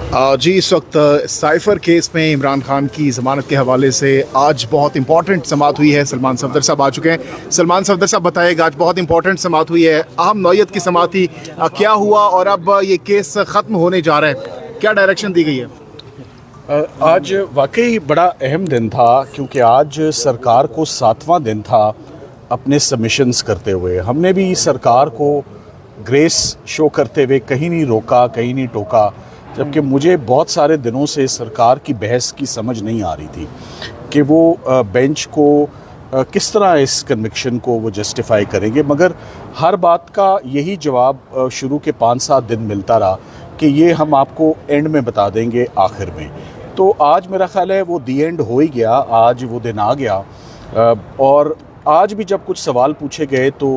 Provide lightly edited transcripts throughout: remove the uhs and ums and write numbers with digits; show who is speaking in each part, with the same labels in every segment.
Speaker 1: जी इस वक्त cipher case में इमरान खान की ज़मानत के हवाले से आज बहुत इंपॉर्टेंट समाअत हुई है। सलमान सफदर साहब आ चुके हैं। सलमान सफदर साहब बताइएगा, आज बहुत इंपॉर्टेंट समाअत हुई है, अहम नौयत की समाअत थी। क्या हुआ और अब ये केस ख़त्म होने जा रहा है, क्या डायरेक्शन दी गई है?
Speaker 2: आज वाकई बड़ा अहम दिन था क्योंकि आज सरकार को 7वां दिन था अपने सबमिशंस करते हुए। हमने भी सरकार को ग्रेस शो करते हुए कहीं नहीं रोका, कहीं नहीं टोका, जबकि मुझे बहुत सारे दिनों से सरकार की बहस की समझ नहीं आ रही थी कि वो बेंच को किस तरह इस कन्विक्शन को वो जस्टिफाई करेंगे। मगर हर बात का यही जवाब शुरू के 5-7 दिन मिलता रहा कि ये हम आपको एंड में बता देंगे, आखिर में। तो आज मेरा ख्याल है वो दी एंड हो ही गया, आज वो दिन आ गया। और आज भी जब कुछ सवाल पूछे गए तो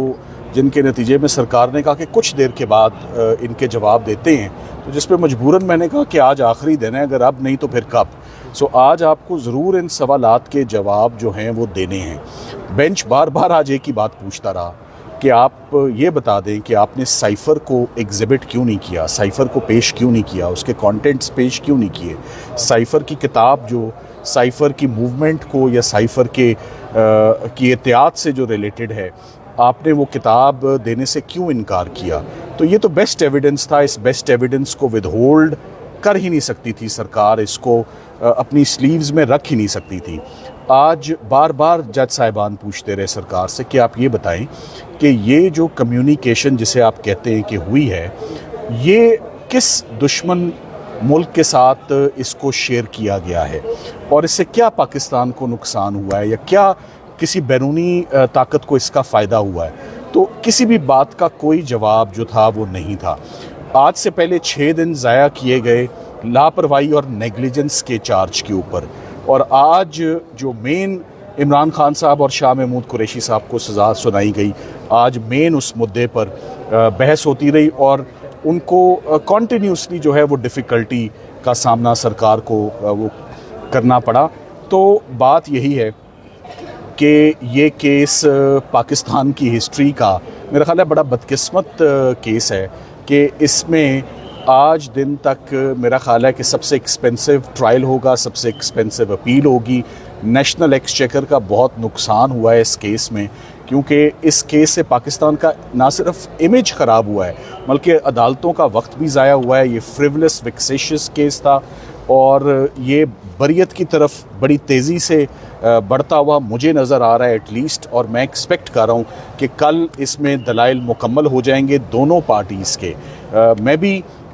Speaker 2: जिनके नतीजे में सरकार ने कहा कि कुछ देर के बाद इनके जवाब देते हैं, तो जिस पे मजबूरन मैंने कहा कि आज आखिरी दिन है, अगर अब नहीं तो फिर कब। सो आज आपको ज़रूर इन सवालात के जवाब जो हैं वो देने हैं। बेंच बार बार आज एक ही बात पूछता रहा कि आप ये बता दें कि आपने साइफ़र को एग्जिबिट क्यों नहीं किया, साइफ़र को पेश क्यों नहीं किया, उसके कंटेंट्स पेश क्यों नहीं किए, साइफ़र की किताब जो साइफ़र की मूवमेंट को या साइफ़र के की एहतियात से जो रिलेटेड है, आपने वो किताब देने से क्यों इनकार किया। तो ये तो बेस्ट एविडेंस था, इस बेस्ट एविडेंस को विदहोल्ड कर ही नहीं सकती थी सरकार, इसको अपनी स्लीव्स में रख ही नहीं सकती थी। आज बार बार जज साहिबान पूछते रहे सरकार से कि आप ये बताएं कि ये जो कम्युनिकेशन जिसे आप कहते हैं कि हुई है, ये किस दुश्मन मुल्क के साथ इसको शेयर किया गया है और इससे क्या पाकिस्तान को नुकसान हुआ है या क्या किसी बैरूनी ताकत को इसका फ़ायदा हुआ है। तो किसी भी बात का कोई जवाब जो था वो नहीं था। आज से पहले 6 दिन ज़ाया किए गए लापरवाही और नेग्लिजेंस के चार्ज के ऊपर, और आज जो मेन इमरान खान साहब और शाह महमूद कुरैशी साहब को सज़ा सुनाई गई, आज मेन उस मुद्दे पर बहस होती रही और उनको कॉन्टीन्यूसली जो है वो डिफ़िकल्टी का सामना सरकार को वो करना पड़ा। तो बात यही है कि ये केस पाकिस्तान की हिस्ट्री का मेरा ख्याल है बड़ा बदकिस्मत केस है कि इसमें आज दिन तक मेरा ख्याल है कि सबसे एक्सपेंसिव ट्रायल होगा, सबसे एक्सपेंसिव अपील होगी। नेशनल एक्सचेकर का बहुत नुकसान हुआ है इस केस में, क्योंकि इस केस से पाकिस्तान का ना सिर्फ इमेज ख़राब हुआ है बल्कि अदालतों का वक्त भी ज़ाया हुआ है। ये फ्रिवलेस विक्सेशियस केस था और ये बरियत की तरफ बड़ी तेज़ी से बढ़ता हुआ मुझे नज़र आ रहा है एटलीस्ट, और मैं एक्सपेक्ट कर रहा हूँ कि कल इसमें दलाइल मुकम्मल हो जाएंगे दोनों पार्टीज़ के।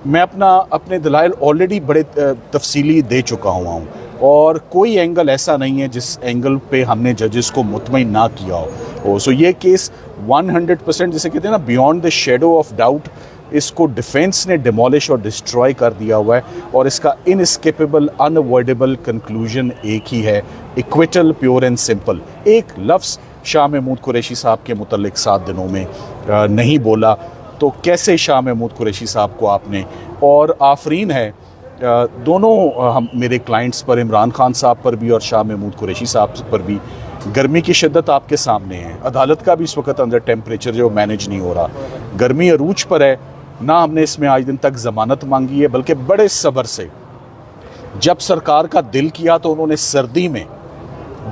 Speaker 2: मैं अपने दलाइल ऑलरेडी बड़े तफसीली दे चुका हुआ हूँ और कोई एंगल ऐसा नहीं है जिस एंगल पे हमने जजेस को मुतमईन ना किया हो। सो ये केस 100% जिसे कहते हैं ना, beyond the shadow of doubt, इसको डिफेंस ने डिमोलिश और डिस्ट्रॉय कर दिया हुआ है और इसका इनएस्केपेबल अनअवॉइडेबल कंक्लूजन एक ही है, इक्विटल, प्योर एंड सिंपल। एक लफ्ज़ शाह महमूद कुरैशी साहब के मुतल्लिक 7 दिनों में नहीं बोला, तो कैसे शाह महमूद कुरैशी साहब को आपने, और आफरीन है दोनों हम मेरे क्लाइंट्स पर, इमरान खान साहब पर भी और शाह महमूद कुरैशी साहब पर भी। गर्मी की शिद्दत आपके सामने है, अदालत का भी इस वक्त अंदर टेम्परेचर जो मैनेज नहीं हो रहा, गर्मी अरूज पर है। ना हमने इसमें आज दिन तक ज़मानत मांगी है, बल्कि बड़े सब्र से जब सरकार का दिल किया तो उन्होंने सर्दी में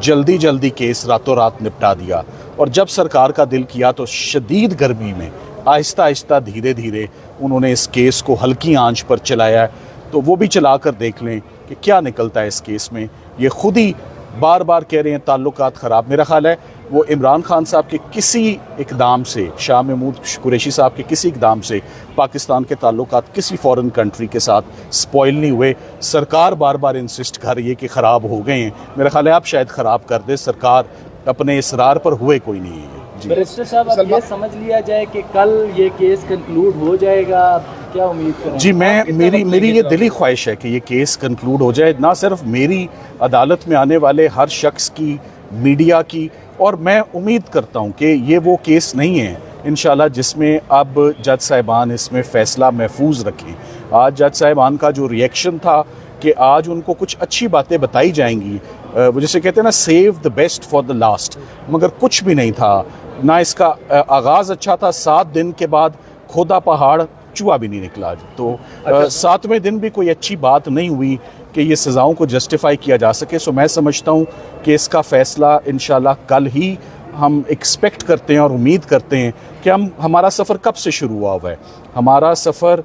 Speaker 2: जल्दी जल्दी केस रातों रात निपटा दिया, और जब सरकार का दिल किया तो शदीद गर्मी में आहिस्ता आहिस्ता धीरे धीरे उन्होंने इस केस को हल्की आंच पर चलाया है। तो वो भी चला कर देख लें कि क्या निकलता है इस केस में। ये खुद ही बार बार कह रहे हैं ताल्लुकात ख़राब। मेरा ख्याल है वो इमरान खान साहब के किसी इकदाम से, शाह महमूद कुरैशी साहब के किसी इकदाम से पाकिस्तान के ताल्लुकात किसी फॉरेन कंट्री के साथ स्पॉइल नहीं हुए। सरकार बार बार इंसिस्ट कर रही है कि ख़राब हो गए हैं। मेरा ख्याल है आप शायद ख़राब कर दें, सरकार अपने इसरार पर हुए कोई नहीं है।
Speaker 3: बैरिस्टर साहब, अब ये समझ लिया जाए कि कल ये केस कंक्लूड हो जाएगा, क्या उम्मीद करें?
Speaker 2: जी, मेरी ये दिली ख्वाहिश है कि ये केस कंक्लूड हो जाए, ना सिर्फ मेरी, अदालत में आने वाले हर शख्स की, मीडिया की, और मैं उम्मीद करता हूँ कि ये वो केस नहीं है इंशाल्लाह जिसमें अब जज साहिबान इसमें फ़ैसला महफूज रखें। आज जज साहिबान का जो रिएक्शन था कि आज उनको कुछ अच्छी बातें बताई जाएंगी, वो जिसे कहते हैं ना, save the best for the last, मगर कुछ भी नहीं था। ना इसका आगाज़ अच्छा था, 7 दिन के बाद खोदा पहाड़ चूहा भी नहीं निकला आज तो। 7वें दिन भी कोई अच्छी बात नहीं हुई कि ये सज़ाओं को जस्टिफाई किया जा सके। सो मैं समझता हूँ कि इसका फ़ैसला इंशाल्लाह कल ही हम एक्सपेक्ट करते हैं और उम्मीद करते हैं कि हमारा सफ़र कब से शुरू हुआ है। हमारा सफ़र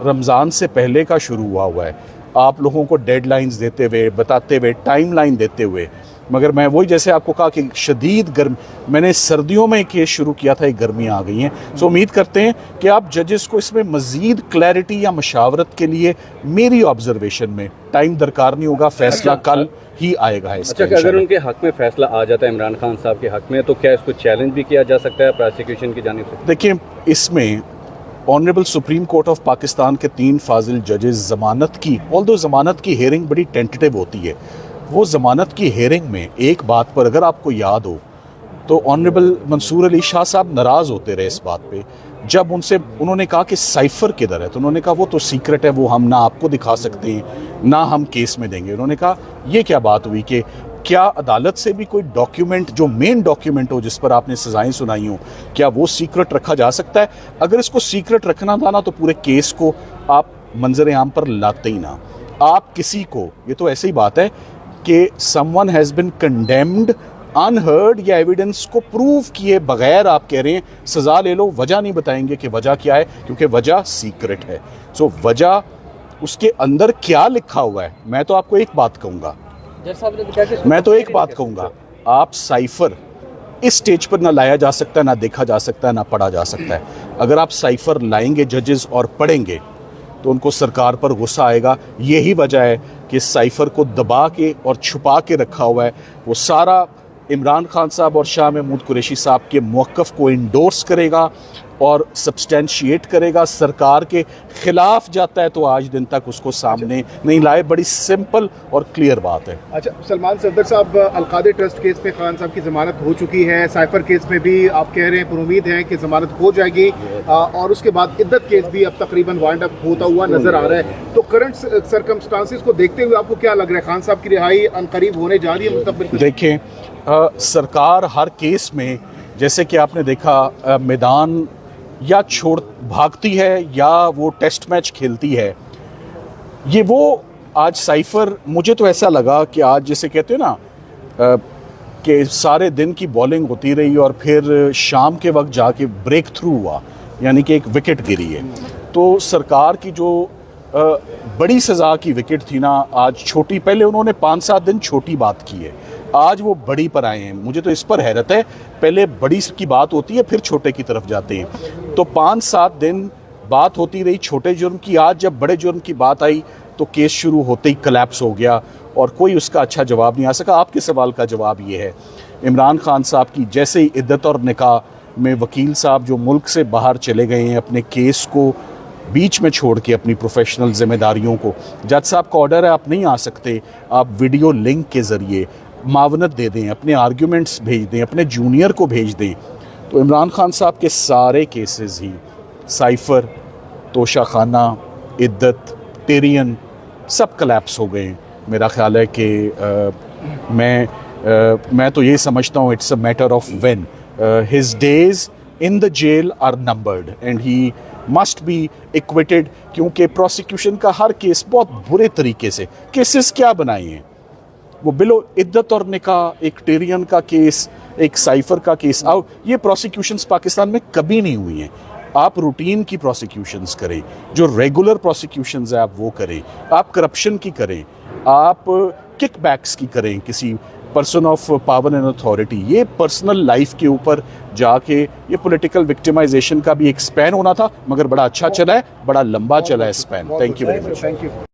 Speaker 2: रमज़ान से पहले का शुरू हुआ है, आप लोगों को डेडलाइंस देते हुए, बताते हुए, टाइमलाइन देते हुए। मगर मैं वही जैसे आपको कहा कि शदीद गर्म, मैंने सर्दियों में केस शुरू किया था, एक गर्मियाँ आ गई हैं। सो उम्मीद करते हैं कि आप जजेस को इसमें मज़ीद क्लैरिटी या मशावरत के लिए मेरी ऑब्जर्वेशन में टाइम दरकार नहीं होगा, फ़ैसला कल ही आएगा है इसका।
Speaker 4: अच्छा, अगर उनके हक में फैसला आ जाता है इमरान खान साहब के हक में, तो क्या इसको चैलेंज भी किया जा सकता है प्रोसिक्यूशन की जानिब से?
Speaker 2: देखिए, इसमें honourable supreme court of Pakistan के 3 फाजिल जजेस ज़मानत की, ऑल्दो ज़मानत की हेयरिंग बड़ी टेंटेटिव होती है, वो ज़मानत की हेयरिंग में एक बात पर अगर आपको याद हो तो ऑनरेबल मंसूर अली शाह साहब नाराज़ होते रहे इस बात पे जब उन्होंने कहा कि साइफ़र किधर है, तो उन्होंने कहा वो तो सीक्रेट है, वो हम ना आपको दिखा सकते हैं ना हम केस में देंगे। उन्होंने कहा ये क्या बात हुई कि क्या अदालत से भी कोई डॉक्यूमेंट जो मेन डॉक्यूमेंट हो जिस पर आपने सज़ाएं सुनाई हो, क्या वो सीक्रेट रखा जा सकता है? अगर इसको सीक्रेट रखना था ना तो पूरे केस को आप मंजर आम पर लाते ही ना। आप किसी को, ये तो ऐसी बात है कि someone has been condemned unheard या एविडेंस को प्रूव किए बगैर आप कह रहे हैं सज़ा ले लो, वजह नहीं बताएंगे कि वजह क्या है, क्योंकि वजह सीक्रेट है। सो वजह उसके अंदर क्या लिखा हुआ है, मैं तो आपको एक बात कहूँगा, मैं तो एक बात कहूँगा, आप साइफ़र इस स्टेज पर ना लाया जा सकता है, ना देखा जा सकता है, ना पढ़ा जा सकता है। अगर आप साइफ़र लाएंगे जजेस और पढ़ेंगे तो उनको सरकार पर गुस्सा आएगा। यही वजह है कि साइफ़र को दबा के और छुपा के रखा हुआ है। वो सारा इमरान खान साहब और शाह महमूद कुरैशी साहब के मौक़िफ़ को इंडोर्स करेगा और सब्सटेंशिएट करेगा, सरकार के ख़िलाफ़ जाता है तो आज दिन तक उसको सामने नहीं लाए। बड़ी सिंपल और क्लियर बात है।
Speaker 1: अच्छा, सलमान सफदर साहब, अलकादर ट्रस्ट केस में खान साहब की ज़मानत हो चुकी है, साइफ़र केस में भी आप कह रहे हैं पर उम्मीद है कि ज़मानत हो जाएगी, और उसके बाद इद्दत केस भी अब तकरीबन वाइंड अप होता हुआ नज़र आ रहा है। तो करंट सर्कमस्टांसिस को देखते हुए आपको क्या लग रहा है, खान साहब की रिहाई अनकरीब होने जा रही है मुस्तक़बिल?
Speaker 2: देखें, सरकार हर केस में, जैसे कि आपने देखा, मैदान या छोड़ भागती है या वो टेस्ट मैच खेलती है। ये वो आज साइफ़र, मुझे तो ऐसा लगा कि आज जैसे कहते हैं ना कि सारे दिन की बॉलिंग होती रही और फिर शाम के वक्त जाके ब्रेक थ्रू हुआ, यानी कि एक विकेट गिरी है। तो सरकार की जो बड़ी सज़ा की विकेट थी ना, आज छोटी, पहले उन्होंने 5-7 दिन छोटी बात की है, आज वो बड़ी पर आए हैं। मुझे तो इस पर हैरत है, पहले बड़ी की बात होती है फिर छोटे की तरफ जाते हैं। तो 5-7 दिन बात होती रही छोटे जुर्म की, आज जब बड़े जुर्म की बात आई तो केस शुरू होते ही कोलैप्स हो गया और कोई उसका अच्छा जवाब नहीं आ सका। आपके सवाल का जवाब ये है, इमरान खान साहब की जैसे ही इद्दत और निकाह में वकील साहब जो मुल्क से बाहर चले गए हैं, अपने केस को बीच में छोड़ के अपनी प्रोफेशनल जिम्मेदारियों को, जज साहब का ऑर्डर है आप नहीं आ सकते, आप वीडियो लिंक के ज़रिए मावनत दे दें, अपने आर्ग्यूमेंट्स भेज दें, अपने जूनियर को भेज दें। तो इमरान खान साहब के सारे केसेस ही, साइफ़र, तोशाखाना, इद्दत, टेरियन, सब कोलैप्स हो गए। मेरा ख्याल है कि मैं तो ये समझता हूँ it's a matter of when his days in the jail are numbered and he must be acquitted, क्योंकि प्रोसिक्यूशन का हर केस बहुत बुरे तरीके से, केसेस क्या बनाए हैं वो, बिलो इद्दत और निकाह, एक टेरियन का केस, एक साइफ़र का केस, ये प्रोसिक्यूशंस पाकिस्तान में कभी नहीं हुई हैं। आप रूटीन की प्रोसिक्यूशंस करें, जो रेगुलर प्रोसिक्यूशंस है आप वो करें, आप करप्शन की करें, आप किकबैक्स की करें, किसी person of power and authority, ये पर्सनल लाइफ के ऊपर जाके ये पॉलिटिकल विक्टिमाइजेशन का भी एक स्पैन होना था, मगर बड़ा अच्छा चला है, बड़ा लंबा चला है span. Thank you very much.
Speaker 1: Thank you.